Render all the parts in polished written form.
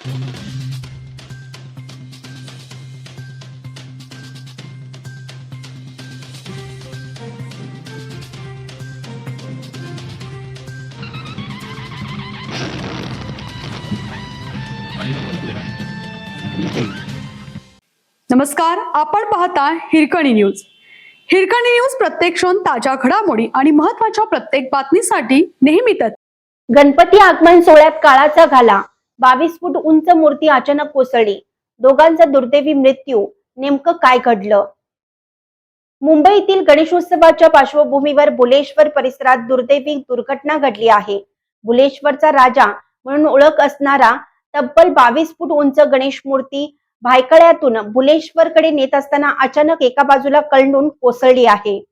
नमस्कार, आपण पाहता हिरकणी न्यूज. हिरकणी न्यूज प्रत्येक क्षण ताज्या घडामोडी आणि महत्त्वाच्या प्रत्येक बातमीसाठी नेहमीच. गणपती आगमन सोहळ्यात काळाचा घाला. 22 फूट उंच मूर्ती अचानक कोसळली. दोघांचा दुर्दैवी मृत्यू. नेमकं काय घडलं? मुंबईतील गणेशोत्सवाच्या पार्श्वभूमीवर बुलेश्वर परिसरात दुर्दैवी दुर्घटना घडली आहे. बुलेश्वरचा राजा म्हणून ओळख असणारा तब्बल 22 फूट उंच गणेश मूर्ती भायखळ्यातून बुलेश्वरकडे नेत असताना अचानक एका बाजूला कलंडून कोसळली आहे.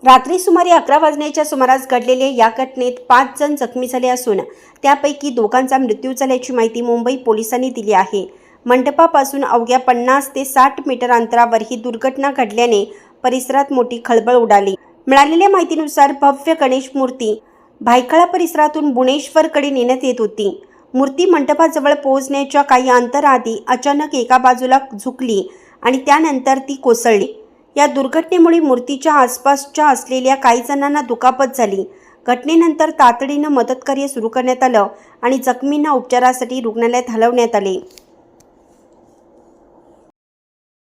रात्री सुमारे 11 वाजण्याच्या सुमारास घडलेल्या या घटनेत 5 जण जखमी झाले असून त्यापैकी दोघांचा मृत्यू झाल्याची माहिती मुंबई पोलिसांनी दिली आहे. मंडपापासून अवघ्या 50 ते 60 मीटर अंतरावर ही दुर्घटना घडल्याने परिसरात मोठी खळबळ उडाली. मिळालेल्या माहितीनुसार भव्य गणेश मूर्ती भायखळा परिसरातून बुनेश्वरकडे नेण्यात येत होती. मूर्ती मंडपाजवळ पोहोचण्याच्या काही अंतराआधी अचानक एका बाजूला झुकली आणि त्यानंतर ती कोसळली. या दुर्घटनेमुळे मूर्तीच्या आसपासच्या असलेल्या काही जणांना दुखापत झाली. घटनेनंतर तातडीनं मदतकार्य सुरू करण्यात आलं आणि जखमींना उपचारासाठी रुग्णालयात हलवण्यात आले.